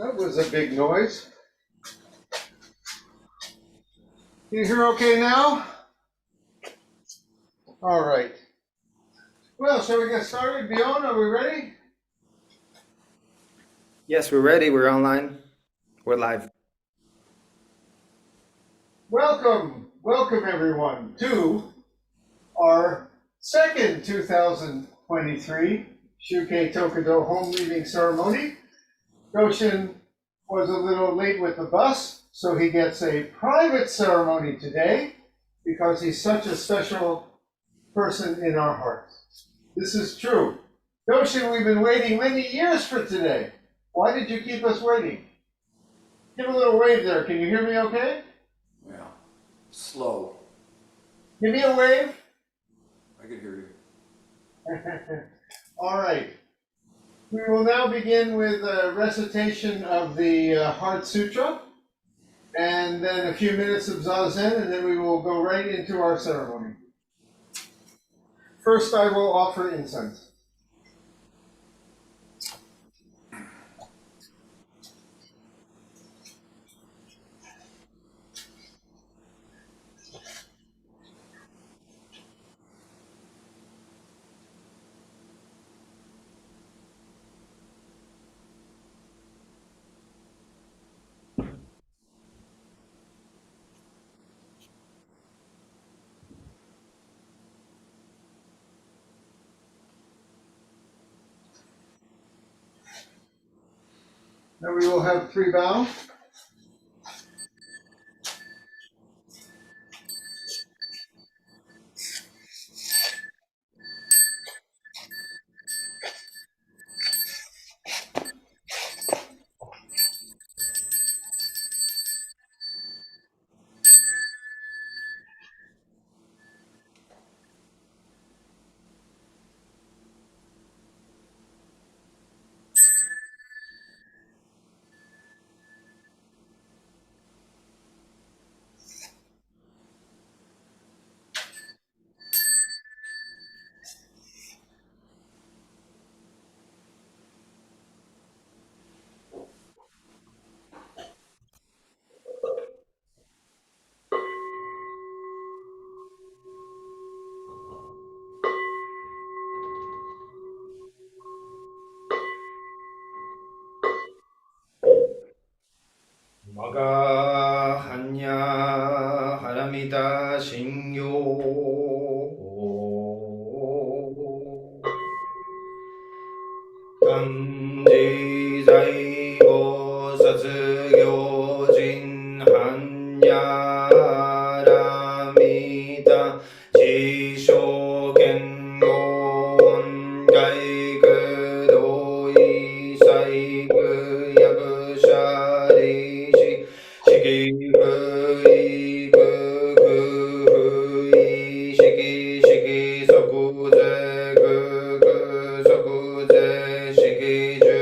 That was a big noise. Can you hear okay now? All right. Well, shall we get started? Bjorn, are we ready? Yes, we're ready. We're online. We're live. Welcome everyone to our second 2023 Shukke Tokudo home leaving ceremony. Doshin was a little late with the bus, so he gets a private ceremony today because he's such a special person in our hearts. This is true. Doshin, we've been waiting many years for today. Why did you keep us waiting? Give a little wave there. Can you hear me okay? Yeah. Slow. Give me a wave. I can hear you. All right. We will now begin with a recitation of the Heart Sutra, and then a few minutes of Zazen, and then we will go right into our ceremony. First, I will offer incense. Now we will have 3 bows. Maga hanya haramita shingyo kanji zaigo satsugyō jin hanya haramita jisho kengo ongai doi saigu yakushari shiki fui gu fui shiki soku ze gu soku ze shiki ju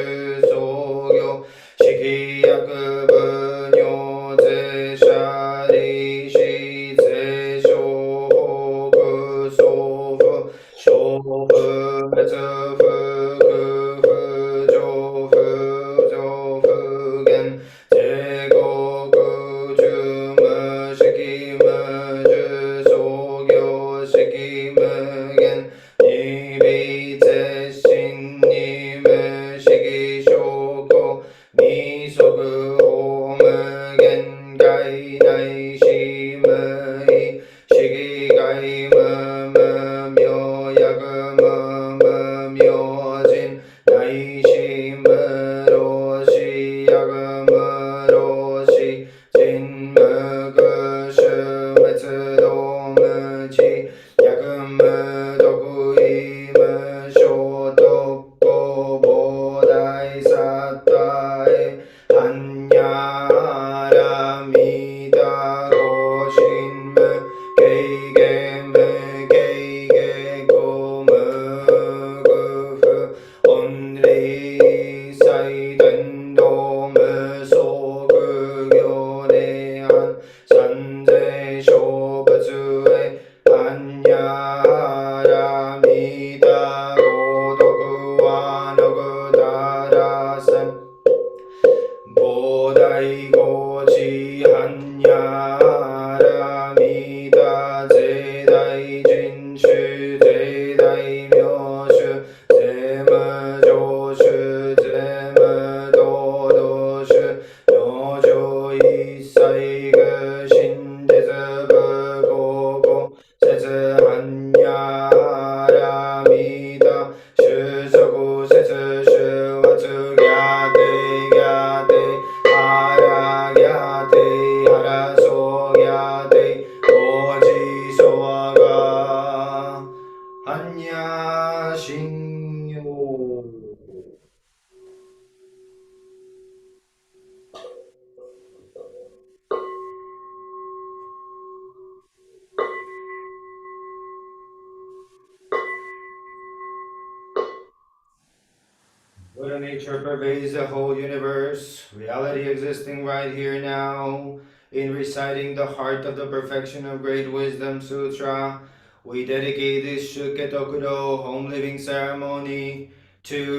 Buddha nature pervades the whole universe, reality existing right here now. In reciting the heart of the perfection of Great Wisdom Sutra, we dedicate this Shukke Tokudo home living ceremony to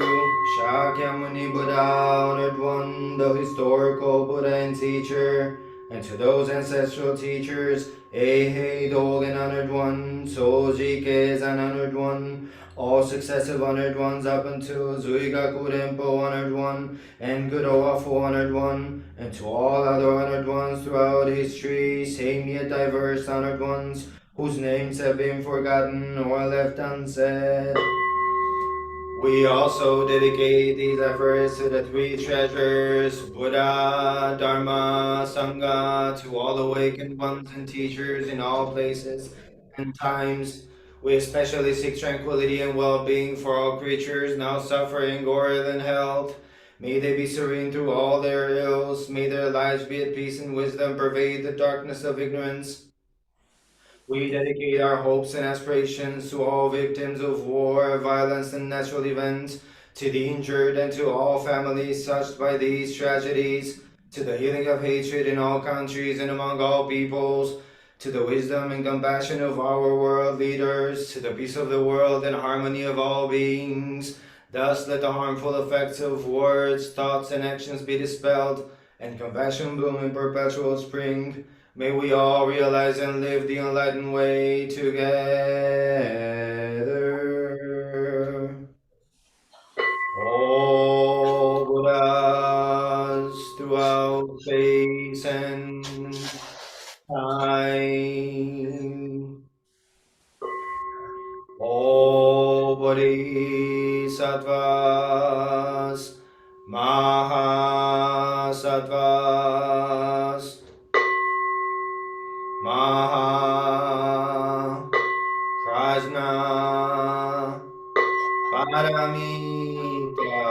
Shakyamuni Buddha, Honored One, the historical Buddha and teacher, and to those ancestral teachers, Eihei Dogen Honored One, Soji Keizan Honored One, all successive honored ones up until Zuigaku Renpo honored one, and Gudowafu honored one, and to all other honored ones throughout history, same yet diverse honored ones, whose names have been forgotten or left unsaid. We also dedicate these efforts to the three treasures, Buddha, Dharma, Sangha, to all awakened ones and teachers in all places and times. We especially seek tranquility and well-being for all creatures now suffering or ill in health. May they be serene through all their ills. May their lives be at peace and wisdom pervade the darkness of ignorance. We dedicate our hopes and aspirations to all victims of war, violence, and natural events, to the injured, and to all families touched by these tragedies, to the healing of hatred in all countries and among all peoples, to the wisdom and compassion of our world leaders, to the peace of the world and harmony of all beings. Thus let the harmful effects of words, thoughts, and actions be dispelled, and compassion bloom in perpetual spring. May we all realize and live the enlightened way together. All Buddhas throughout space and time. All Bodhisattvas, Mahasattvas, Maha Prajna Paramita.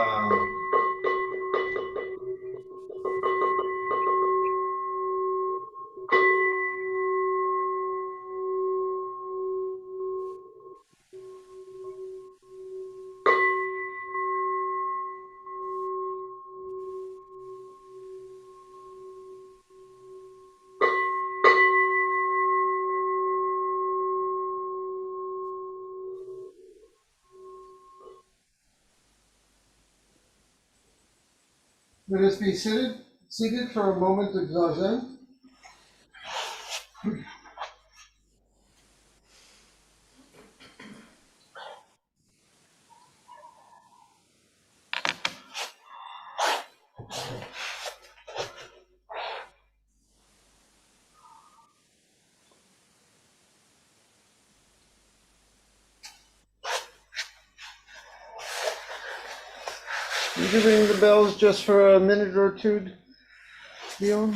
Let us be seated for a moment of zazen. Would you ring the bells just for a minute or two, Dion?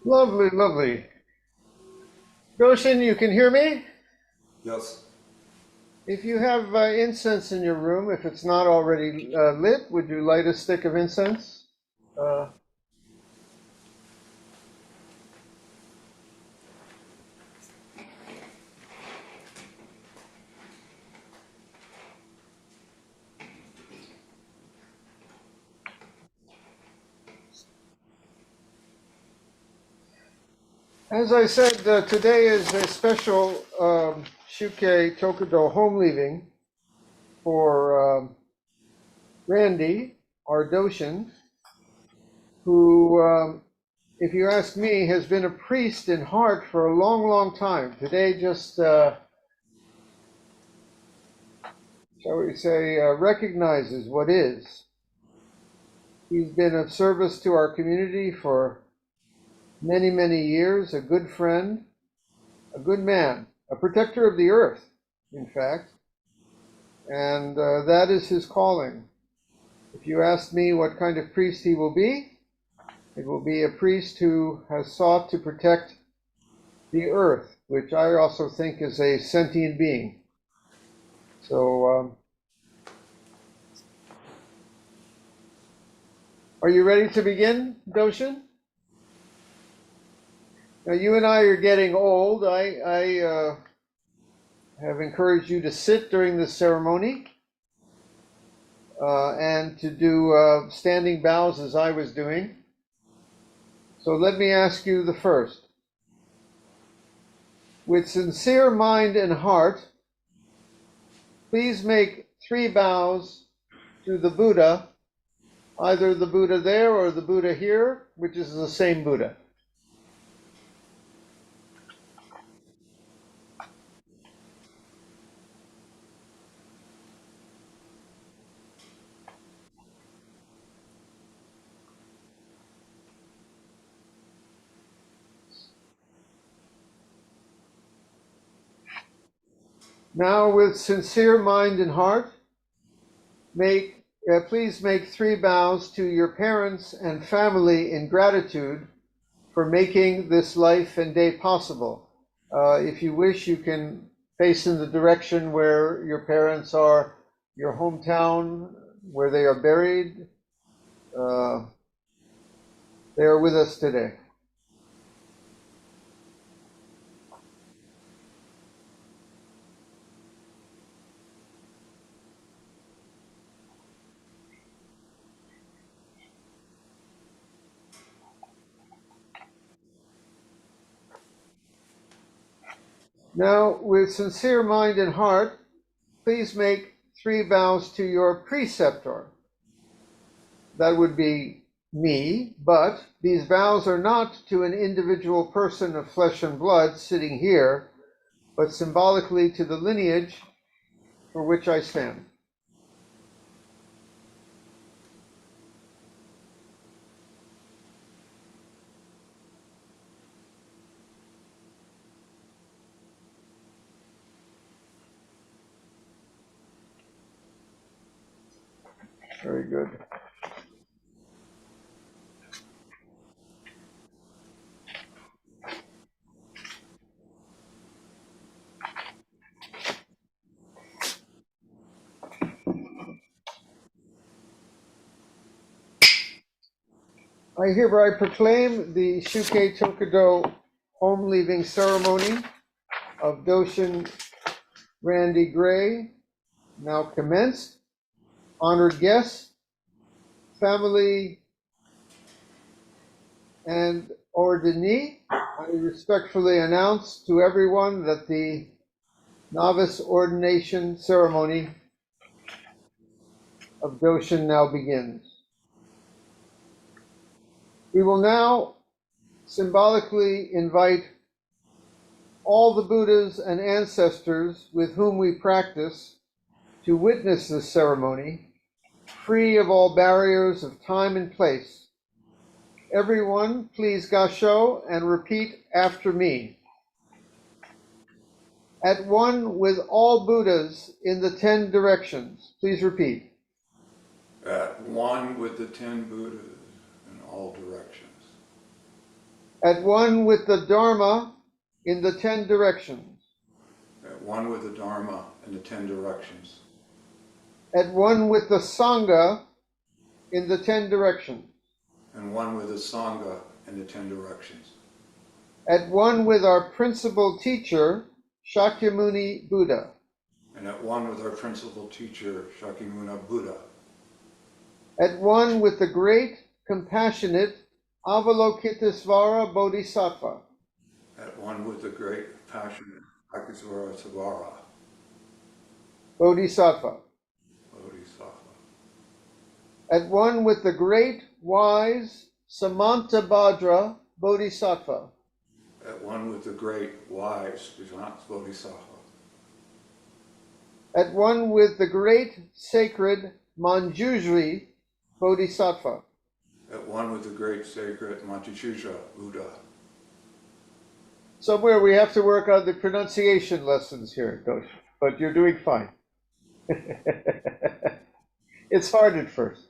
Lovely, lovely. Doshin, you can hear me? Yes. If you have incense in your room, if it's not already lit, would you light a stick of incense? Uh, As I said, today is a special Shukke Tokudo home leaving for Randy, our Doshin, who, if you ask me, has been a priest in heart for a long, long time. Today just, shall we say, recognizes what is. He's been of service to our community for many, many years, a good friend, a good man, a protector of the earth, in fact, and that is his calling. If you ask me what kind of priest he will be, it will be a priest who has sought to protect the earth, which I also think is a sentient being. So, are you ready to begin, Doshin? Now, you and I are getting old. I have encouraged you to sit during this ceremony and to do standing bows as I was doing. So let me ask you the first. With sincere mind and heart, please make 3 bows to the Buddha, either the Buddha there or the Buddha here, which is the same Buddha. Now, with sincere mind and heart, please make 3 bows to your parents and family in gratitude for making this life and day possible. If you wish, you can face in the direction where your parents are, your hometown, where they are buried. They are with us today. Now, with sincere mind and heart, please make 3 bows to your preceptor. That would be me, but these vows are not to an individual person of flesh and blood sitting here, but symbolically to the lineage for which I stand. Very good. I hereby proclaim the Shukke Tokudo home leaving ceremony of Doshin Randy Gray now commenced. Honored guests, family, and ordinee, I respectfully announce to everyone that the novice ordination ceremony of Doshin now begins. We will now symbolically invite all the Buddhas and ancestors with whom we practice to witness this ceremony, free of all barriers of time and place. Everyone, please gasho and repeat after me. At one with all Buddhas in the 10 directions. Please repeat. At one with the 10 Buddhas in all directions. at one with the Dharma in the 10 directions, at one with the Dharma in the 10 directions, at one with the Sangha in the 10 directions, and one with the Sangha in the 10 directions, at one with our principal teacher, Shakyamuni Buddha, and at one with our principal teacher, Shakyamuni Buddha, at one with the great, compassionate Avalokitesvara Bodhisattva, at one with the great passionate Akisvara Bodhisattva, Bodhisattva, at one with the great, wise Samantabhadra Bodhisattva, at one with the great wise Bodhisattva, at one with the great, sacred Manjushri Bodhisattva, at one with the great sacred Manjushri Buddha. Somewhere we have to work on the pronunciation lessons here, Doshin, but you're doing fine. It's hard at first.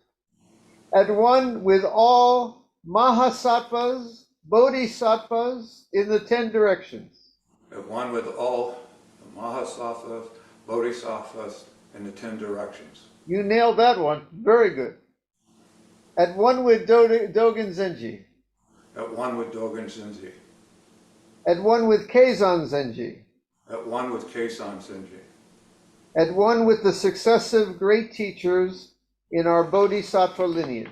At one with all Mahasattvas, Bodhisattvas in the 10 directions. At one with all the Mahasattvas, Bodhisattvas in the 10 directions. You nailed that one. Very good. At one with Dogen Zenji. At one with Dogen Zenji. At one with Keizan Zenji. At one with Keisan Zenji. At one with the successive great teachers in our Bodhisattva lineage.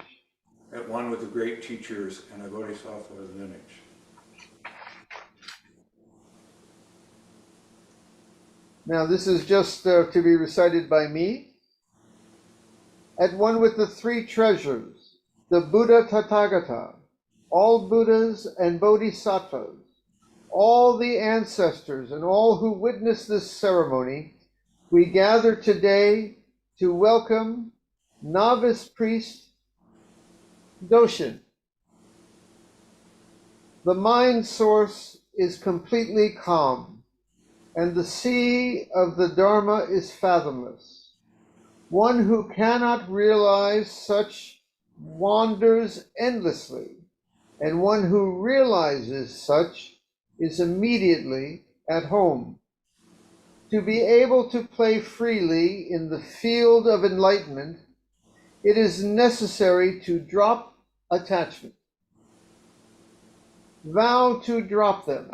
At one with the great teachers in our Bodhisattva lineage. Now this is just to be recited by me. At one with the 3 treasures, the Buddha Tathagata, all Buddhas and Bodhisattvas, all the ancestors and all who witnessed this ceremony, we gather today to welcome novice priest Doshin. The mind source is completely calm, and the sea of the Dharma is fathomless. One who cannot realize such wanders endlessly, and one who realizes such is immediately at home. To be able to play freely in the field of enlightenment, it is necessary to drop attachment. Vow to drop them.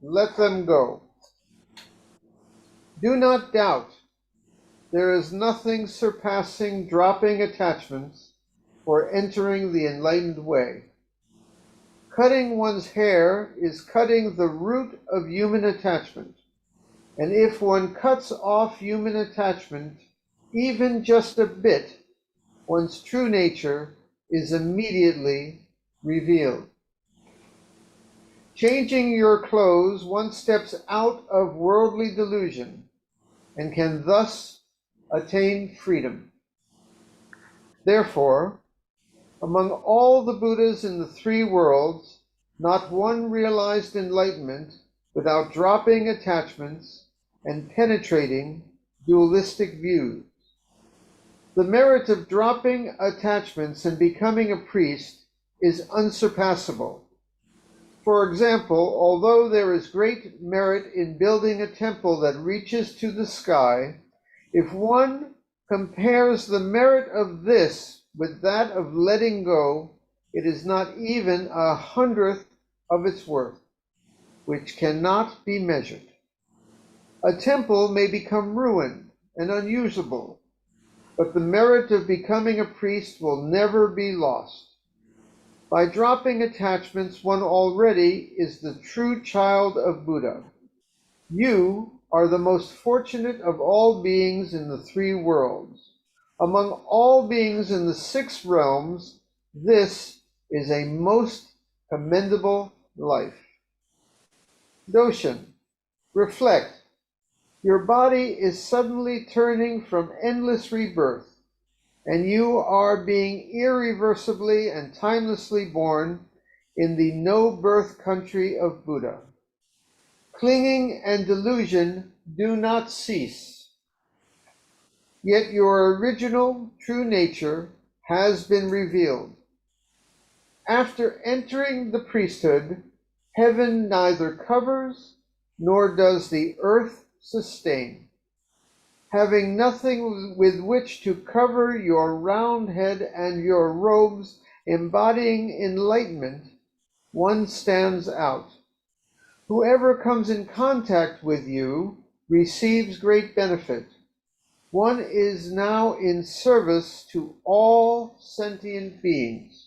Let them go. Do not doubt. There is nothing surpassing dropping attachments or entering the enlightened way. Cutting one's hair is cutting the root of human attachment. And if one cuts off human attachment, even just a bit, one's true nature is immediately revealed. Changing your clothes, one steps out of worldly delusion and can thus attain freedom. Therefore, among all the Buddhas in the 3 worlds, not one realized enlightenment without dropping attachments and penetrating dualistic views. The merit of dropping attachments and becoming a priest is unsurpassable. For example, although there is great merit in building a temple that reaches to the sky, if one compares the merit of this with that of letting go, it is not even 100th of its worth, which cannot be measured. A temple may become ruined and unusable, but the merit of becoming a priest will never be lost. By dropping attachments, one already is the true child of Buddha. You are the most fortunate of all beings in the 3 worlds. Among all beings in the 6 realms, this is a most commendable life. Doshin, reflect. Your body is suddenly turning from endless rebirth, and you are being irreversibly and timelessly born in the no-birth country of Buddha. Clinging and delusion do not cease. Yet your original true nature has been revealed. After entering the priesthood, heaven neither covers nor does the earth sustain. Having nothing with which to cover your round head and your robes embodying enlightenment, one stands out. Whoever comes in contact with you receives great benefit. One is now in service to all sentient beings.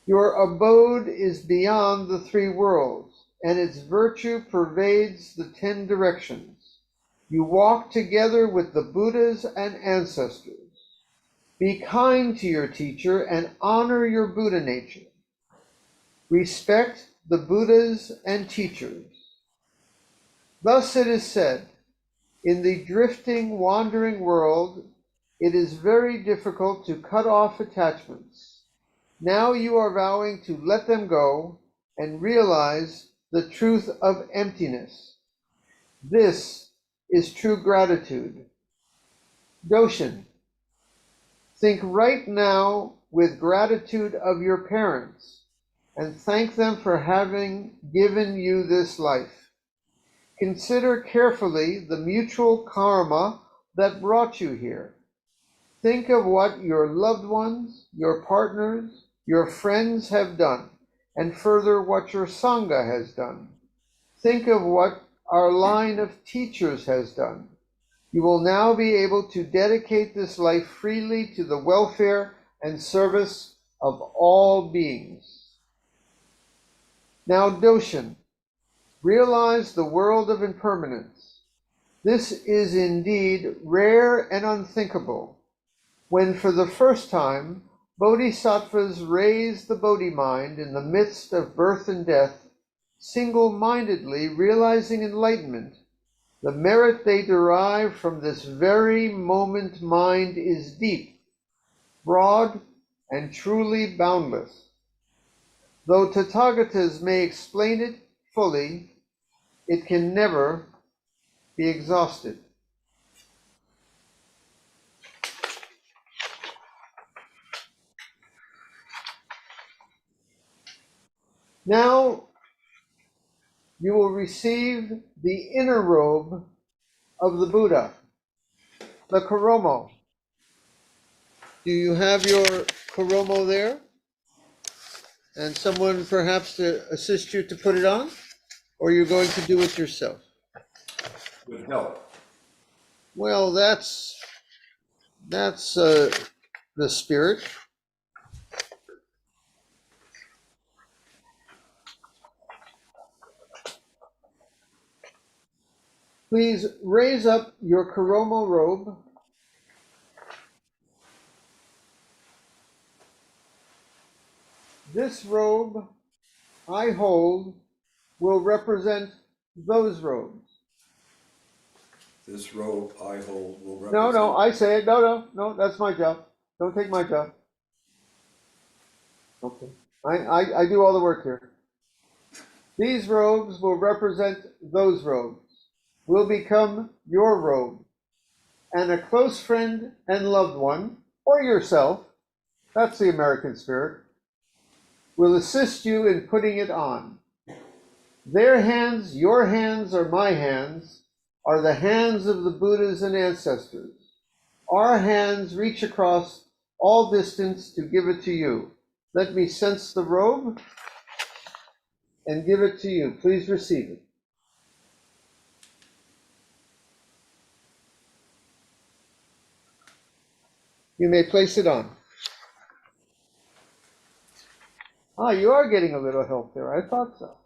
Your abode is beyond the three worlds, and its virtue pervades the 10 directions. You walk together with the Buddhas and ancestors. Be kind to your teacher and honor your Buddha nature. Respect the Buddhas and teachers. Thus it is said, in the drifting, wandering world, it is very difficult to cut off attachments. Now you are vowing to let them go and realize the truth of emptiness. This is true gratitude. Doshin, think right now with gratitude of your parents and thank them for having given you this life. Consider carefully the mutual karma that brought you here. Think of what your loved ones, your partners, your friends have done, and further what your Sangha has done. Think of what our line of teachers has done. You will now be able to dedicate this life freely to the welfare and service of all beings. Now, Doshin, realize the world of impermanence. This is indeed rare and unthinkable. When for the first time, bodhisattvas raise the Bodhi mind in the midst of birth and death, single-mindedly realizing enlightenment, the merit they derive from this very moment mind is deep, broad, and truly boundless. Though Tathagatas may explain it fully, it can never be exhausted. Now you will receive the inner robe of the Buddha, the Koromo. Do you have your Koromo there? And someone perhaps to assist you to put it on? Or you're going to do it yourself? With help. Well, that's the spirit. Please raise up your Koromo robe. This robe I hold will represent those robes. This robe I hold will represent. No, I say it. No, that's my job. Don't take my job. Okay. I do all the work here. These robes will represent those robes, will become your robe, and a close friend and loved one, or yourself, that's the American spirit, will assist you in putting it on. Their hands, your hands, or my hands, are the hands of the Buddhas and ancestors. Our hands reach across all distance to give it to you. Let me sense the robe and give it to you. Please receive it. You may place it on. Ah, you are getting a little help there. I thought so.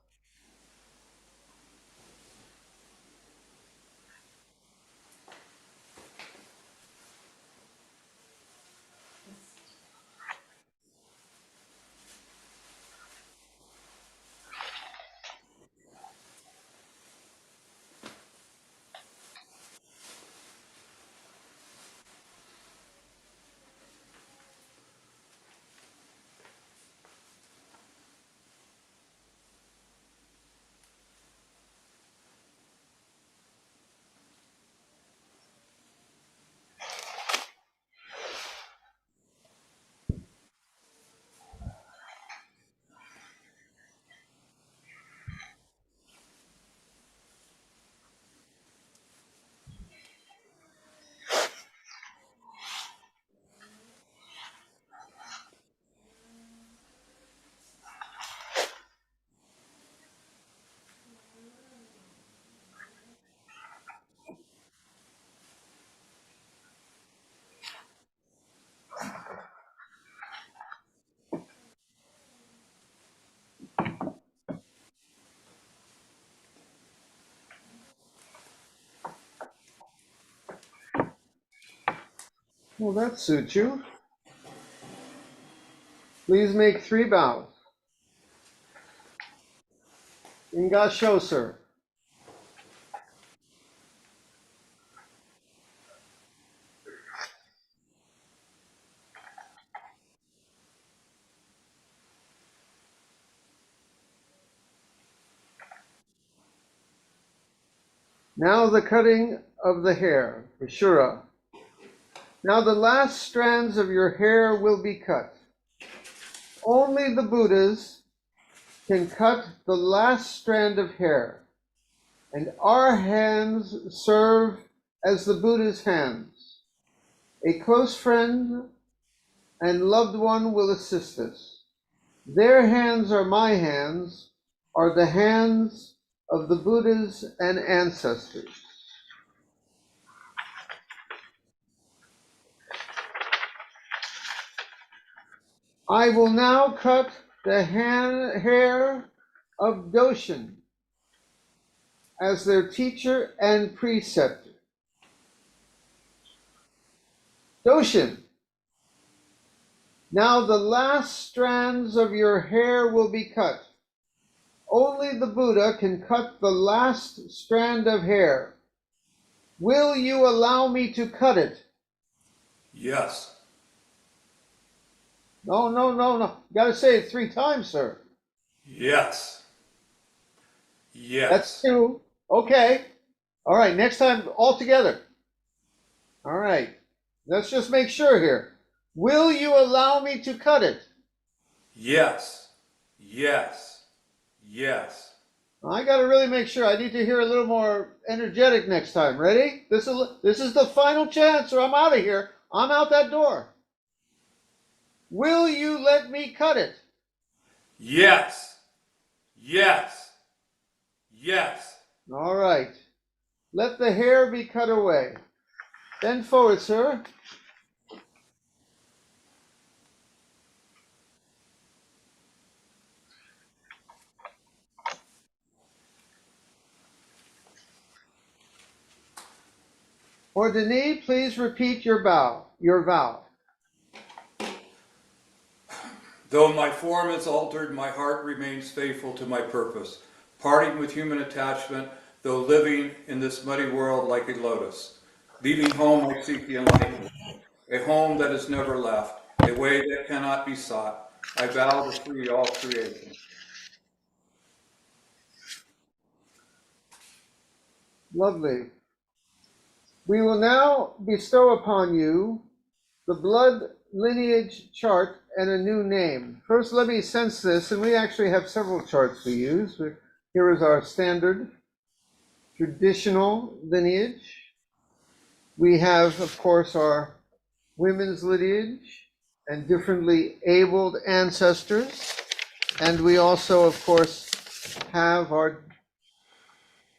Well, that suits you. Please make 3 bows. Ingasho, sir. Now the cutting of the hair, Shura. Now the last strands of your hair will be cut. Only the Buddhas can cut the last strand of hair, and our hands serve as the Buddha's hands. A close friend and loved one will assist us. Their hands are my hands, are the hands of the Buddhas and ancestors. I will now cut the hair of Doshin as their teacher and preceptor. Doshin, now the last strands of your hair will be cut. Only the Buddha can cut the last strand of hair. Will you allow me to cut it? Yes. No. You gotta say it 3 times, sir. Yes. Yes. That's 2. Okay. All right, next time all together. All right. Let's just make sure here. Will you allow me to cut it? Yes. Yes. Yes. I got to really make sure. I need to hear a little more energetic next time. Ready? This is the final chance, or I'm out of here. I'm out that door. Will you let me cut it? Yes. Yes. Yes. All right. Let the hair be cut away. Bend forward, sir. Ordini, please repeat your vow. Though my form is altered, my heart remains faithful to my purpose, parting with human attachment, though living in this muddy world like a lotus. Leaving home, I seek the enlightenment, a home that is never left, a way that cannot be sought. I vow to free all creation. Lovely. We will now bestow upon you the blood lineage chart and a new name. First, let me sense this, and we actually have several charts we use. Here is our standard traditional lineage. We have, of course, our women's lineage and differently abled ancestors. And we also, of course, have our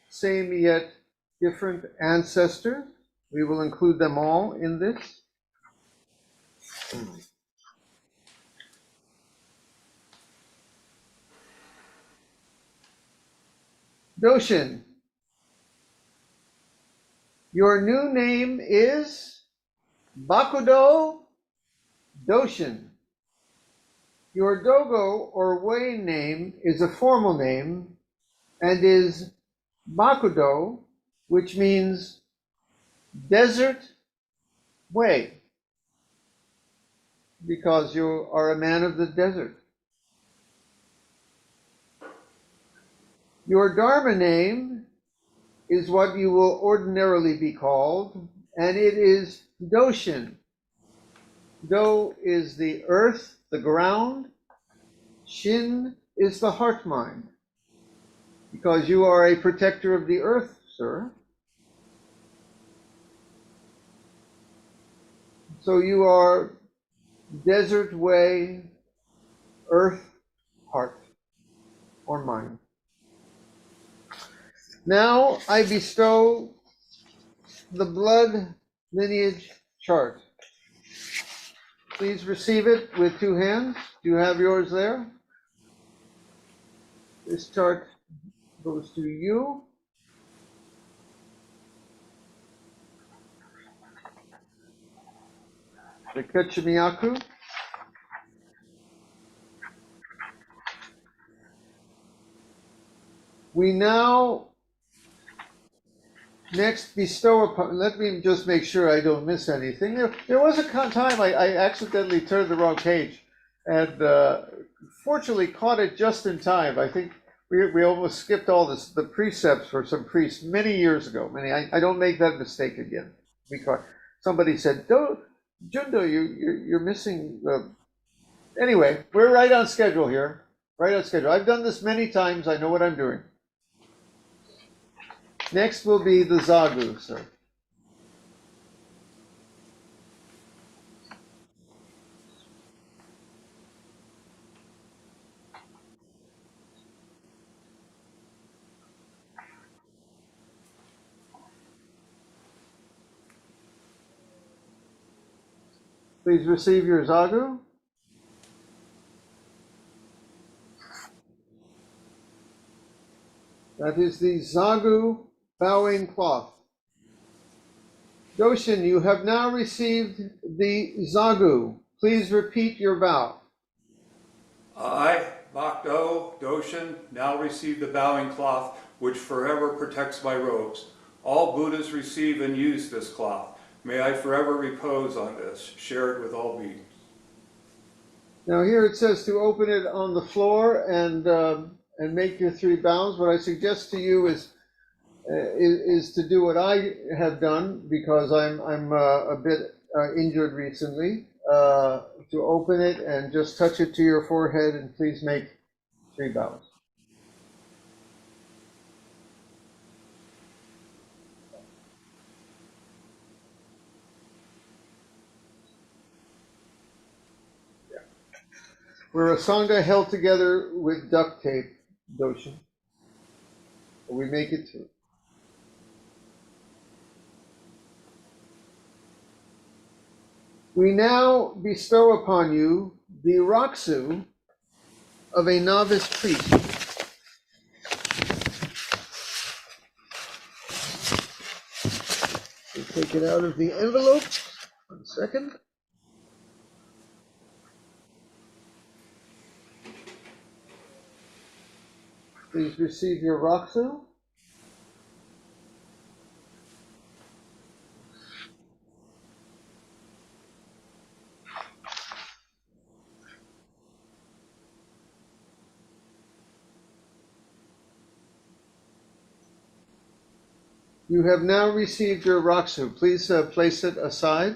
same yet different ancestors. We will include them all in this. Doshin, your new name is Bakudo Doshin. Your Dogo or Wei name is a formal name and is Bakudo, which means desert way, because you are a man of the desert. Your Dharma name is what you will ordinarily be called, and it is Doshin. Do is the earth, the ground. Shin is the heart mind, because you are a protector of the earth, sir. So you are desert way, earth, heart, or mind. Now I bestow the blood lineage chart. Please receive it with 2 hands. Do you have yours there? This chart goes to you. the Kechimiyaku. We now next bestow upon, let me just make sure I don't miss anything. There was a time I accidentally turned the wrong page and fortunately caught it just in time. I think we almost skipped all this, the precepts for some priests many years ago. I don't make that mistake again. Because somebody said, Jundo, you're missing the... Anyway, we're right on schedule here. Right on schedule. I've done this many times. I know what I'm doing. Next will be the Zagu, sir. Please receive your Zagu. That is the Zagu bowing cloth. Doshin, you have now received the Zagu. Please repeat your vow. I, Bakdo Doshin, now receive the bowing cloth which forever protects my robes. All Buddhas receive and use this cloth. May I forever repose on this, share it with all beings. Now here it says to open it on the floor and make your 3 bows. What I suggest to you is to do what I have done because I'm a bit injured recently. To open it and just touch it to your forehead and please make 3 bows. We're a Sangha held together with duct tape, Doshin. We make it through. We now bestow upon you the Raksu of a novice priest. We take it out of the envelope. 1 second. Please receive your Raksu. You have now received your Raksu. Please place it aside.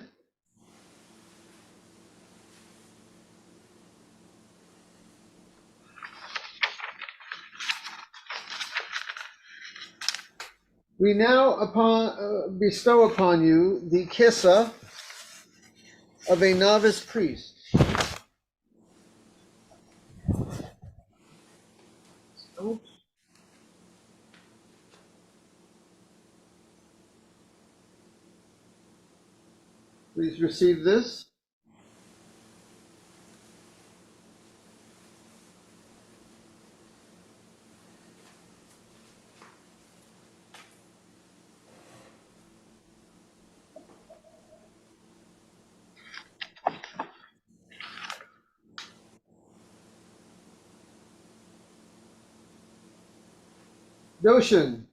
We now bestow upon you the kissa of a novice priest. Please receive this. Doshin,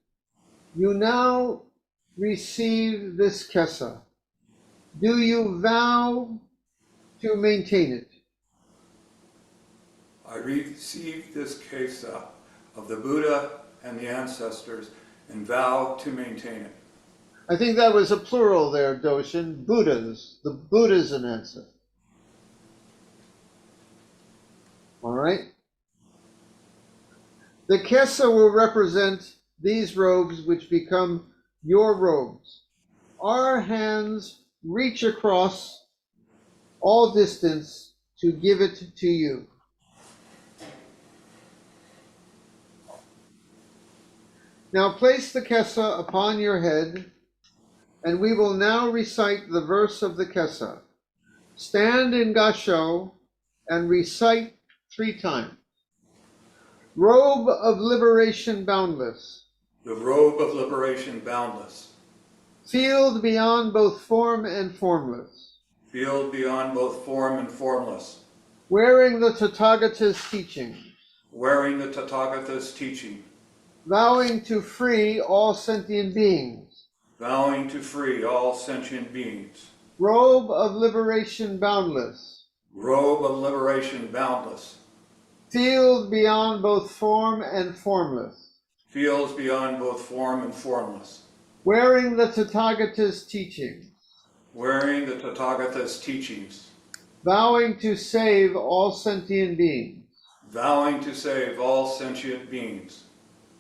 you now receive this kessa. Do you vow to maintain it? I receive this kesa of the Buddha and the ancestors and vow to maintain it. I think that was a plural there, Doshin. Buddhas, the Buddhas and ancestors. All right. The kessa will represent these robes which become your robes. Our hands reach across all distance to give it to you. Now place the kessa upon your head, and we will now recite the verse of the kessa. Stand in gasho and recite 3 times. Robe of liberation boundless. The robe of liberation boundless. Field beyond both form and formless. field beyond both form and formless, wearing the Tathagata's teaching, wearing the Tathagata's teaching, vowing to free all sentient beings, vowing to free all sentient beings, robe of liberation boundless, robe of liberation boundless, field beyond both form and formless, fields beyond both form and formless, wearing the Tathagata's teaching, wearing the Tathagata's teachings, vowing to save all sentient beings, vowing to save all sentient beings,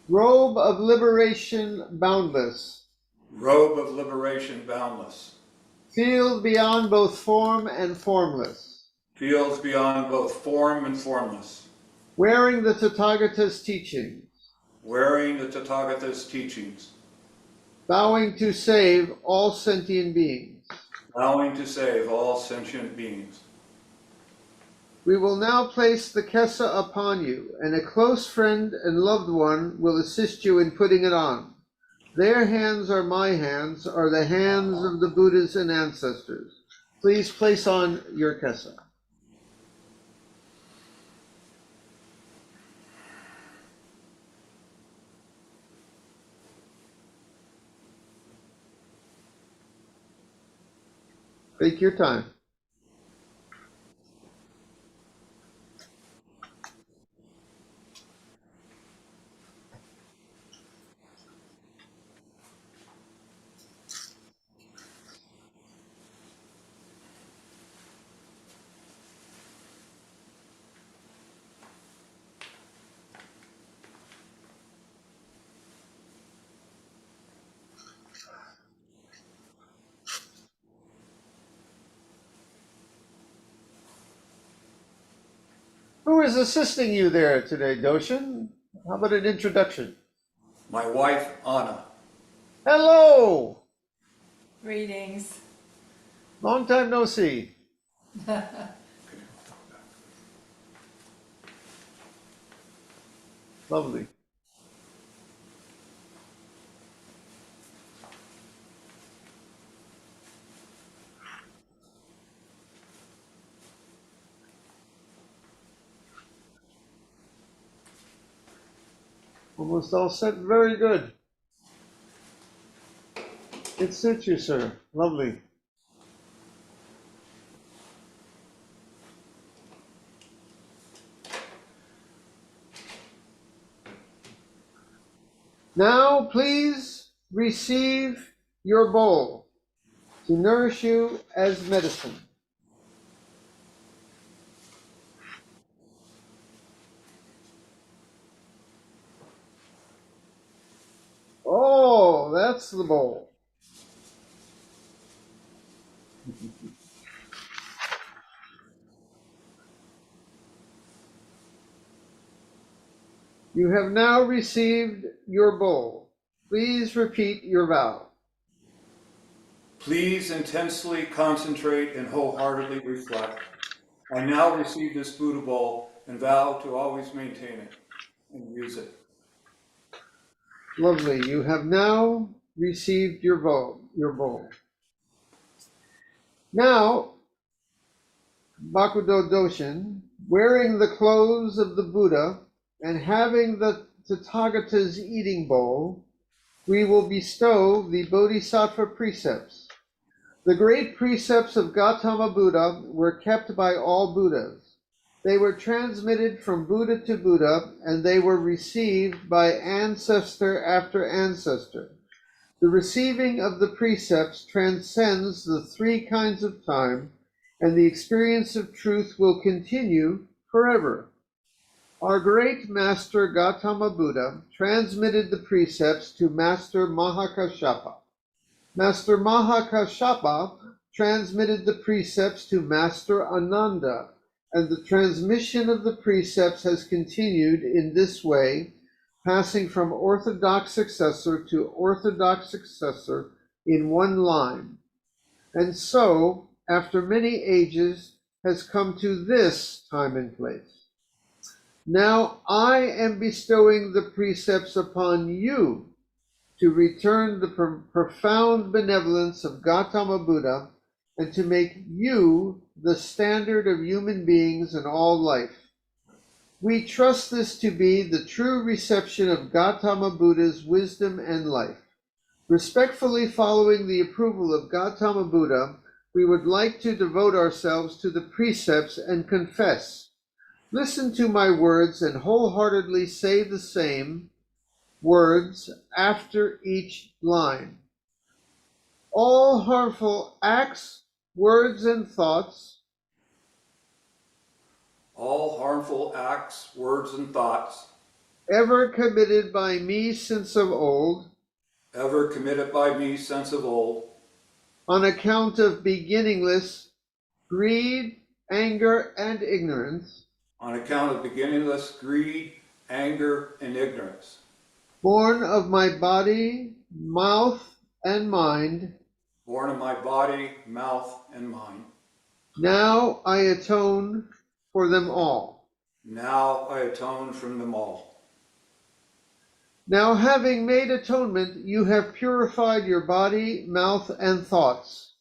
robe of liberation boundless, robe of liberation boundless, field beyond both form and formless, fields beyond both form and formless, wearing the Tathagata's teaching, wearing the Tathagata's teachings, vowing to save all sentient beings. vowing to save all sentient beings. We will now place the kessa upon you, and a close friend and loved one will assist you in putting it on. Their hands are my hands, are the hands of the Buddhas and ancestors. Please place on your kessa. Take your time. Who is assisting you there today, Doshin? How about an introduction? My wife, Anna. Hello! Greetings. Long time no see. Lovely. Almost all set. Very good. It suits you, sir. Lovely. Now, please receive your bowl to nourish you as medicine. Oh, that's the bowl. You have now received your bowl. Please repeat your vow. Please intensely concentrate and wholeheartedly reflect. I now receive this Buddha bowl and vow to always maintain it and use it. Lovely. You have now received your bowl. Now, Bakudo Doshin, wearing the clothes of the Buddha and having the Tathagata's eating bowl, we will bestow the Bodhisattva precepts. The great precepts of Gautama Buddha were kept by all Buddhas. They were transmitted from Buddha to Buddha, and they were received by ancestor after ancestor. The receiving of the precepts transcends the three kinds of time, and the experience of truth will continue forever. Our great master Gautama Buddha transmitted the precepts to Master Mahakāssyapa. Master Mahakāssyapa transmitted the precepts to Master Ananda, and the transmission of the precepts has continued in this way, passing from orthodox successor to orthodox successor in one line. And so, after many ages, has come to this time and place. Now I am bestowing the precepts upon you to return the profound benevolence of Gautama Buddha and to make you the standard of human beings and all life. We trust this to be the true reception of Gautama Buddha's wisdom and life. Respectfully following the approval of Gautama Buddha, we would like to devote ourselves to the precepts and confess. Listen to my words and wholeheartedly say the same words after each line. All harmful acts, words, and thoughts, all harmful acts, words, and thoughts, ever committed by me since of old, ever committed by me since of old, on account of beginningless greed, anger, and ignorance, on account of beginningless greed, anger, and ignorance, born of my body, mouth, and mind, born of my body, mouth, and mind. now I atone for them all. Now I atone from them all. Now, having made atonement, you have purified your body, mouth, and thoughts.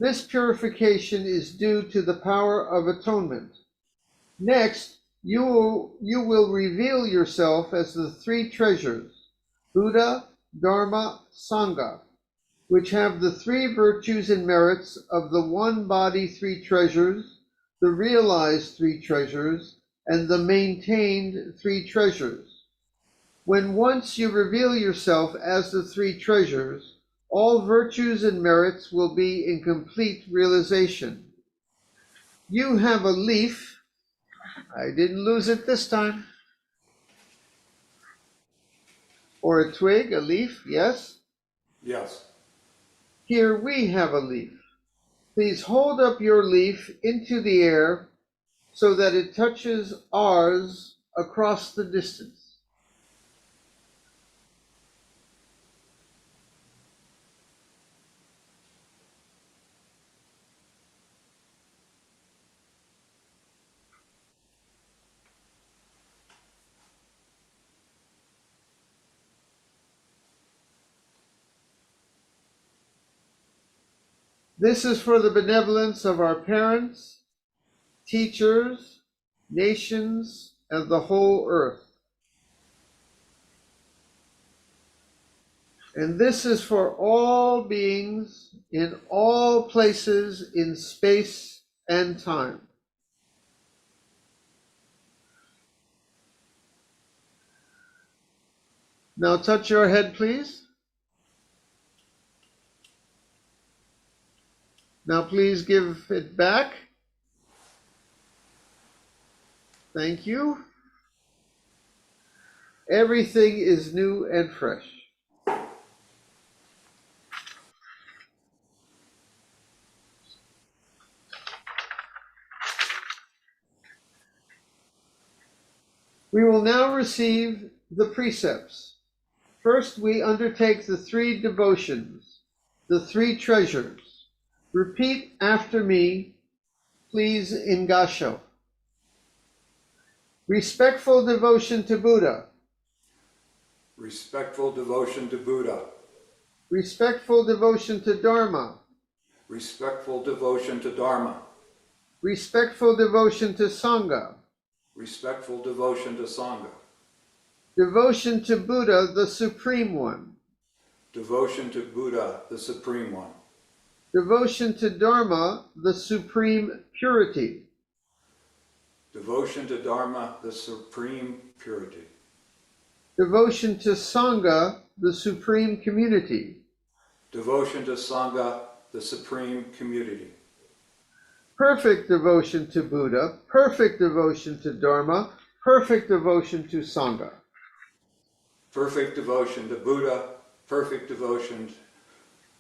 This purification is due to the power of atonement. Next, you will reveal yourself as the three treasures, Buddha, Dharma, Sangha, which have the three virtues and merits of the one body three treasures, the realized three treasures, and the maintained three treasures. When once you reveal yourself as the three treasures, all virtues and merits will be in complete realization. You have a leaf. I didn't lose it this time. Or a twig, a leaf, yes? Yes. Here we have a leaf. Please hold up your leaf into the air so that it touches ours across the distance. This is for the benevolence of our parents, teachers, nations, and the whole earth. And this is for all beings in all places in space and time. Now touch your head, please. Now please give it back. Thank you. Everything is new and fresh. We will now receive the precepts. First, we undertake the three devotions, the three treasures. Repeat after me, please, in Gasho. Respectful devotion to Buddha. Respectful devotion to Buddha. Respectful devotion to Dharma. Respectful devotion to Dharma. Respectful devotion to Sangha. Respectful devotion to Sangha. Devotion to Buddha, the Supreme One. Devotion to Buddha, the Supreme One. Devotion to Dharma, the Supreme Purity. Devotion to Dharma, the Supreme Purity. Devotion to Sangha, the Supreme Community. Devotion to Sangha, the Supreme Community. Perfect devotion to Buddha, perfect devotion to Dharma, perfect devotion to Sangha. Perfect devotion to Buddha, perfect devotion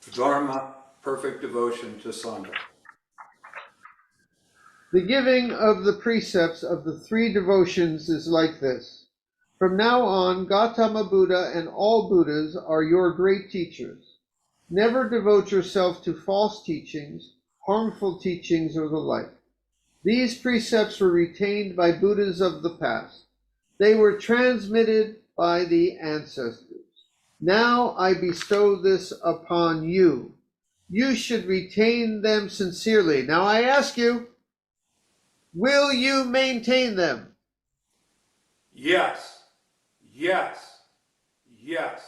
to Dharma, perfect devotion to Sangha. The giving of the precepts of the three devotions is like this. From now on, Gautama Buddha and all Buddhas are your great teachers. Never devote yourself to false teachings, harmful teachings, or the like. These precepts were retained by Buddhas of the past. They were transmitted by the ancestors. Now I bestow this upon you. you should retain them sincerely. Now I ask you, will you maintain them? Yes, yes, yes,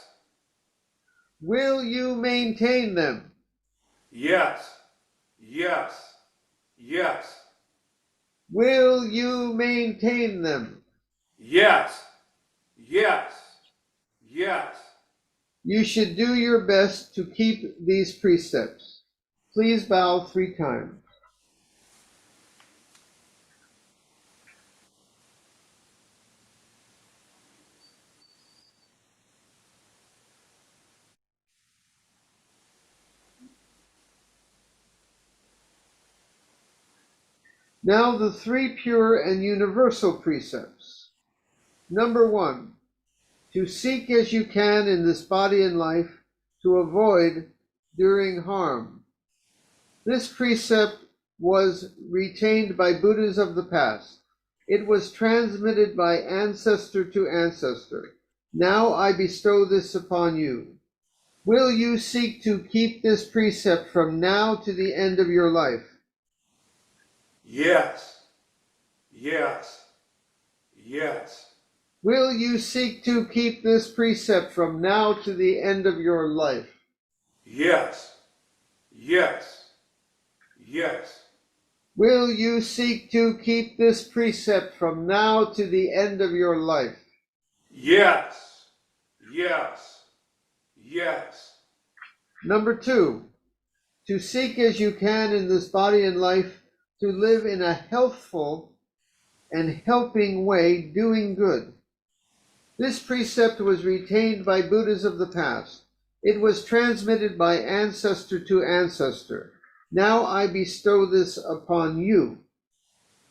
Will you maintain them? yes, yes, yes, Will you maintain them? yes, yes, yes. You should do your best to keep these precepts. Please bow 3 times. Now the 3 pure and universal precepts. Number 1, to seek as you can in this body and life to avoid doing harm. This precept was retained by Buddhas of the past. It was transmitted by ancestor to ancestor. Now I bestow this upon you. Will you seek to keep this precept from now to the end of your life? Yes, yes, yes, Will you seek to keep this precept from now to the end of your life? yes, yes, yes, Will you seek to keep this precept from now to the end of your life? yes, yes, yes, Number 2, to seek as you can in this body and life to live in a healthful and helping way, doing good. This precept was retained by Buddhas of the past. It was transmitted by ancestor to ancestor. Now I bestow this upon you.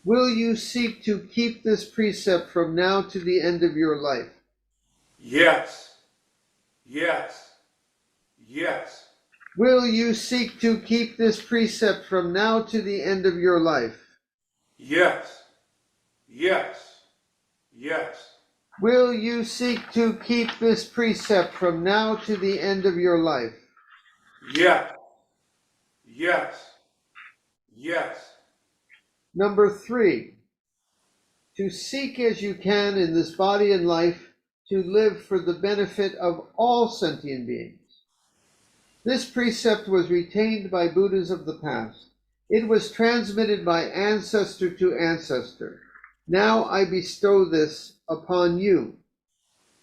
Will you seek to keep this precept from now to the end of your life? yes, yes, yes, Will you seek to keep this precept from now to the end of your life? yes, yes, yes, Will you seek to keep this precept from now to the end of your life? yes, yes, yes, Number 3, to seek as you can in this body and life to live for the benefit of all sentient beings. This precept was retained by Buddhas of the past. It was transmitted by ancestor to ancestor. Now I bestow this upon you.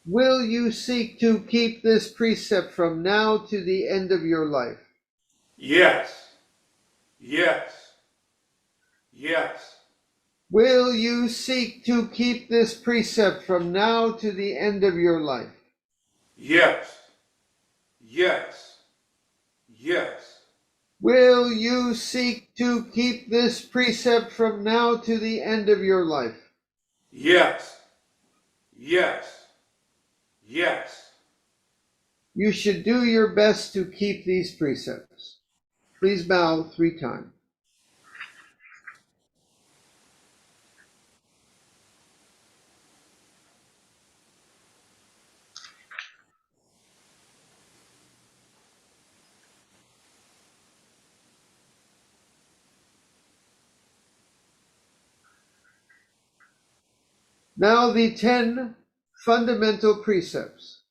Will you seek to keep this precept from now to the end of your life? yes, yes, yes, Will you seek to keep this precept from now to the end of your life? yes, yes, yes, Will you seek to keep this precept from now to the end of your life? yes, yes, yes. You should do your best to keep these precepts. Please bow 3 times. Now the 10 fundamental precepts.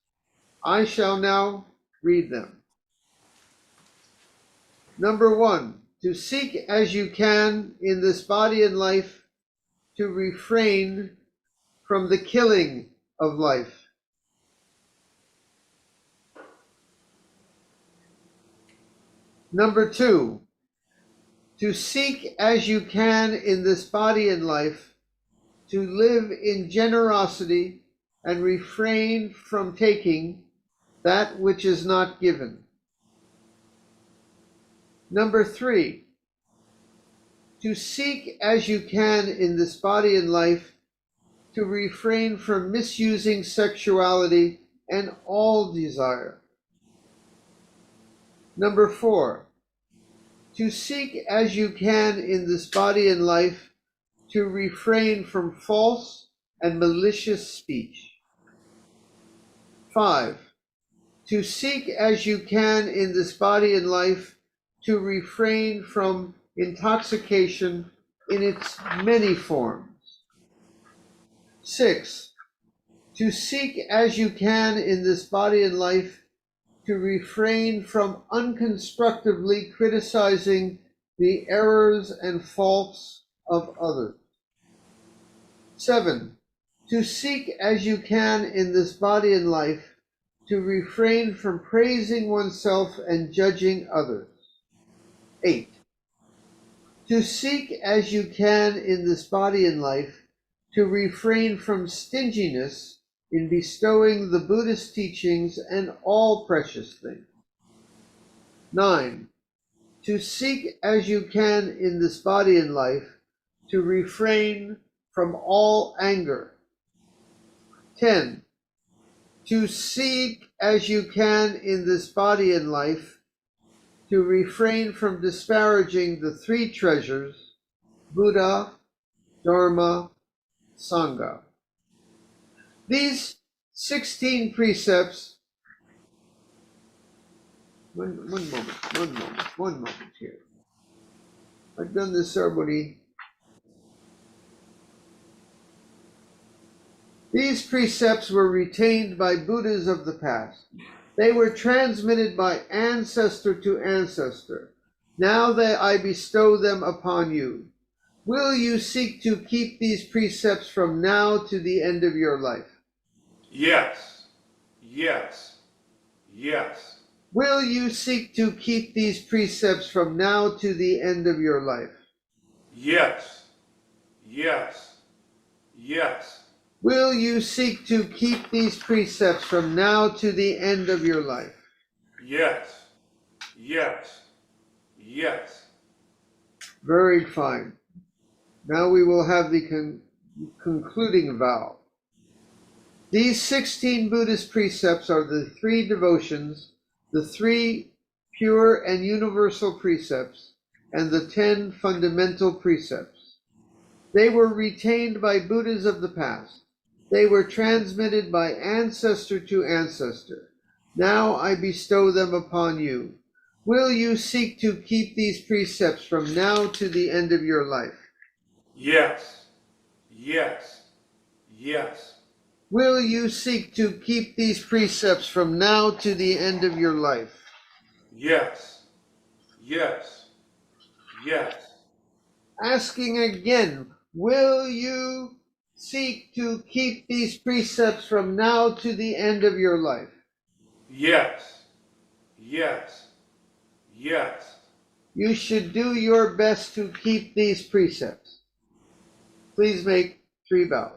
I shall now read them. Number 1, to seek as you can in this body and life to refrain from the killing of life. Number 2, to seek as you can in this body and life to live in generosity and refrain from taking that which is not given. Number 3, to seek as you can in this body and life to refrain from misusing sexuality and all desire. Number 4, to seek as you can in this body and life to refrain from false and malicious speech. 5, to seek as you can in this body and life to refrain from intoxication in its many forms. 6, to seek as you can in this body and life to refrain from unconstructively criticizing the errors and faults of others. 7, to seek as you can in this body and life to refrain from praising oneself and judging others. 8, to seek as you can in this body and life to refrain from stinginess in bestowing the Buddhist teachings and all precious things. 9, to seek as you can in this body and life to refrain from all anger. 10, to seek as you can in this body and life to refrain from disparaging the three treasures, Buddha, Dharma, Sangha. These 16 precepts, one moment here. I've done this ceremony. These precepts were retained by Buddhas of the past. They were transmitted by ancestor to ancestor. Now that I bestow them upon you, will you seek to keep these precepts from now to the end of your life? Yes, yes, yes. Will you seek to keep these precepts from now to the end of your life? Yes, yes, yes. Will you seek to keep these precepts from now to the end of your life? Yes, yes, yes. Very fine. Now we will have the concluding vow. These 16 Buddhist precepts are the 3 devotions, the 3 pure and universal precepts, and the 10 fundamental precepts. They were retained by Buddhas of the past. They were transmitted by ancestor to ancestor. Now I bestow them upon you. Will you seek to keep these precepts from now to the end of your life? Yes, yes, yes. Will you seek to keep these precepts from now to the end of your life? Yes, yes, yes. Asking again, will you seek to keep these precepts from now to the end of your life? Yes, yes, yes. You should do your best to keep these precepts. Please make 3 vows.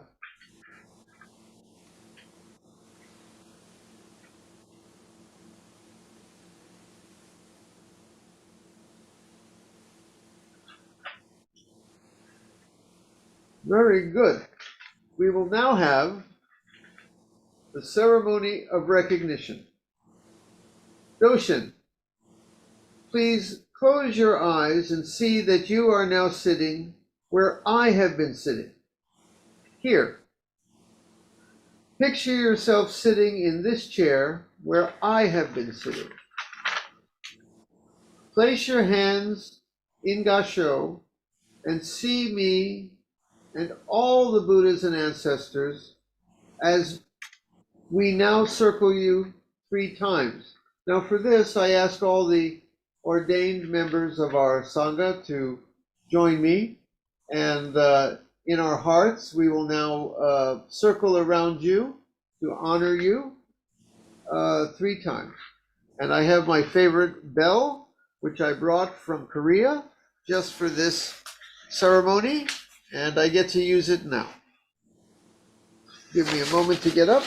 Very good. We will now have the ceremony of recognition. Doshin, please close your eyes and see that you are now sitting where I have been sitting. Here. Picture yourself sitting in this chair where I have been sitting. Place your hands in Gasho and see me and all the Buddhas and ancestors as we now circle you 3 times. Now for this, I ask all the ordained members of our Sangha to join me, and in our hearts, we will now circle around you to honor you 3 times. And I have my favorite bell, which I brought from Korea just for this ceremony, and I get to use it now. Give me a moment to get up.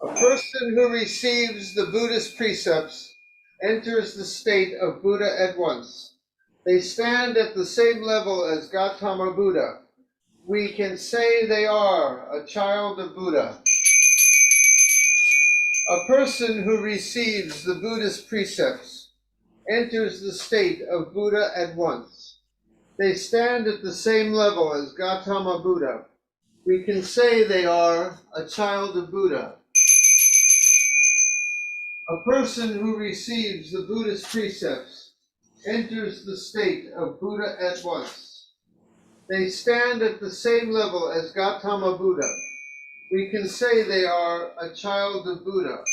A person who receives the Buddhist precepts enters the state of Buddha at once. They stand at the same level as Gautama Buddha. We can say they are a child of Buddha. A person who receives the Buddhist precepts enters the state of Buddha at once. They stand at the same level as Gautama Buddha. We can say they are a child of Buddha. A person who receives the Buddhist precepts enters the state of Buddha at once. They stand at the same level as Gautama Buddha. We can say they are a child of Buddha.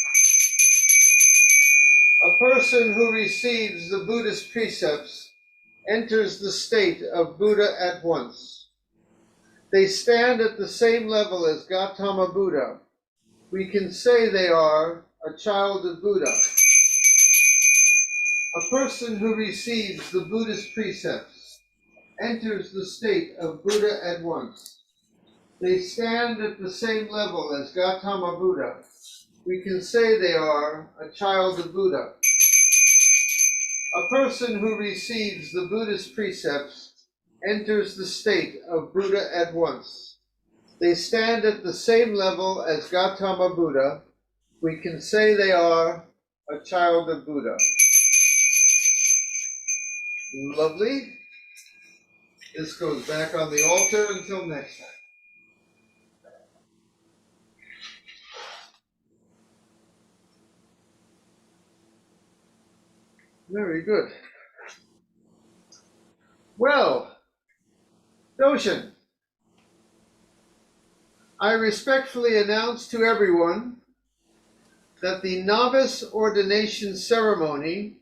A person who receives the Buddhist precepts enters the state of Buddha at once. They stand at the same level as Gautama Buddha. We can say they are a child of Buddha. A person who receives the Buddhist precepts enters the state of Buddha at once. They stand at the same level as Gautama Buddha. We can say they are a child of Buddha. A person who receives the Buddhist precepts enters the state of Buddha at once. They stand at the same level as Gautama Buddha. We can say they are a child of Buddha. Lovely. This goes back on the altar until next time. Very good. Well, Doshin, I respectfully announce to everyone that the novice ordination ceremony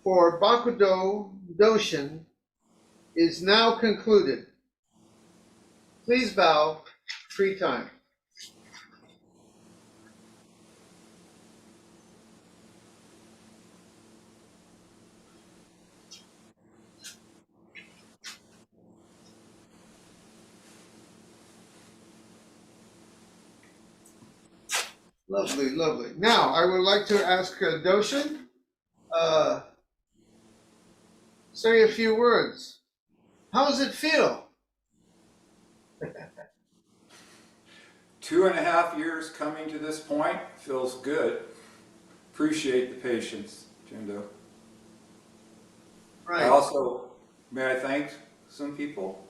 for Bakudo Doshin is now concluded. Please bow 3 times. Lovely, lovely. Now, I would like to ask Doshin, say a few words. How does it feel? 2.5 years coming to this point feels good. Appreciate the patience, Jindo. Right. May I thank some people?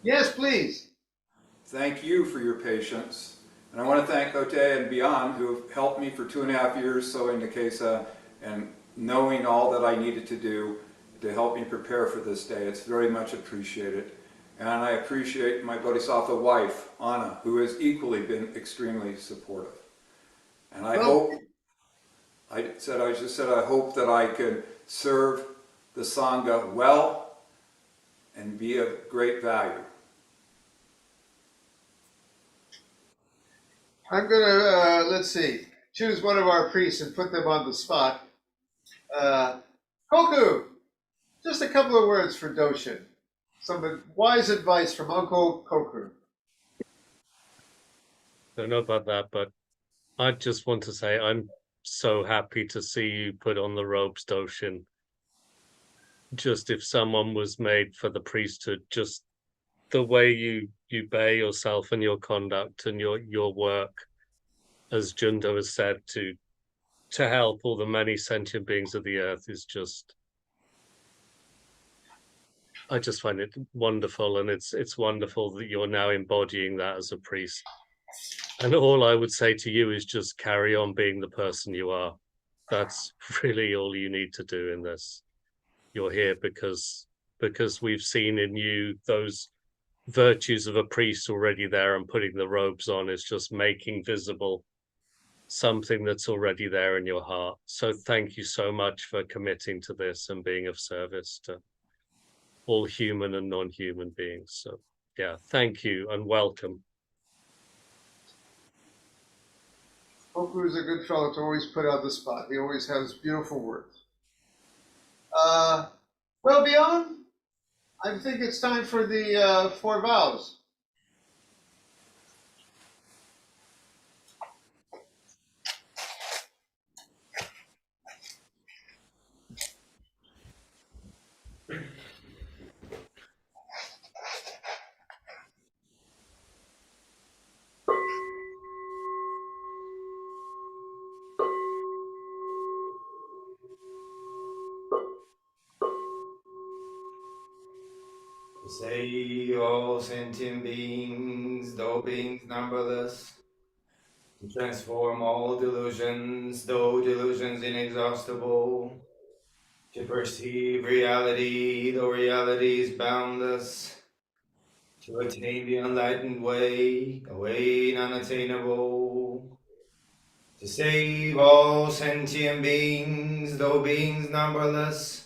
Yes, please. Thank you for your patience. And I want to thank Ote and Beyond, who have helped me for 2.5 years sewing the Kesa and knowing all that I needed to do to help me prepare for this day. It's very much appreciated. And I appreciate my Bodhisattva wife, Anna, who has equally been extremely supportive. And I hope that I can serve the Sangha well and be of great value. I'm going to, let's see, choose one of our priests and put them on the spot. Koku, just a couple of words for Doshin. Some wise advice from Uncle Koku. Don't know about that, but I just want to say I'm so happy to see you put on the robes, Doshin. Just if someone was made for the priesthood, just the way you bear yourself and your conduct and your work, as Jundo has said, to help all the many sentient beings of the earth is just, I just find it wonderful, and it's wonderful that you're now embodying that as a priest. And all I would say to you is just carry on being the person you are. That's really all you need to do in this. You're here because we've seen in you those virtues of a priest already there, and putting the robes on is just making visible something that's already there in your heart. So thank you so much for committing to this and being of service to all human and non-human beings. So yeah, thank you and welcome. Koku is a good fellow to always put on the spot. He always has beautiful words. Well, Beyond, I think it's time for the 4 vows. To save all sentient beings, though beings numberless. To transform all delusions, though delusions inexhaustible. To perceive reality, though reality is boundless. To attain the enlightened way, a way unattainable. To save all sentient beings, though beings numberless.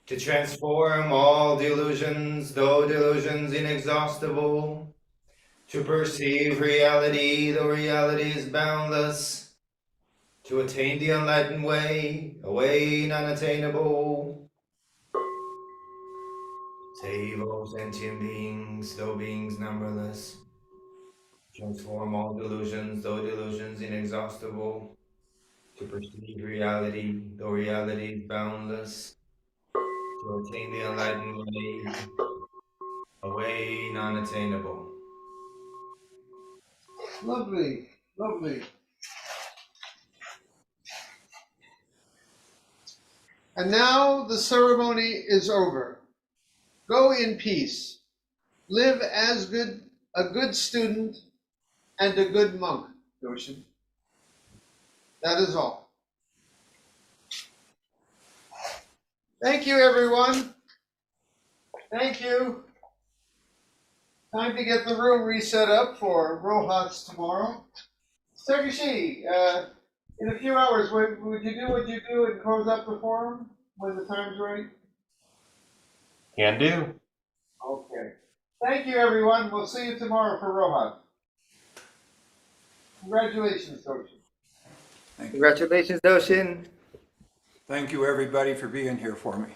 To transform all delusions, though delusions inexhaustible. To perceive reality, though reality is boundless. To attain the enlightened way, a way unattainable. Save all sentient beings, though beings numberless. Transform all delusions, though delusions inexhaustible. To perceive reality, though reality is boundless. To attain the enlightened way, a way unattainable. Lovely, lovely. And now the ceremony is over. Go in peace. Live as a good student and a good monk, Doshin. That is all. Thank you, everyone. Thank you. Time to get the room reset up for Rohats tomorrow. Takeshi, in a few hours, would you do what you do and close up the forum when the time's right? Can do. Okay. Thank you, everyone. We'll see you tomorrow for Rohat. Congratulations, Doshin. Thank you. Congratulations, Doshin. Thank you, everybody, for being here for me.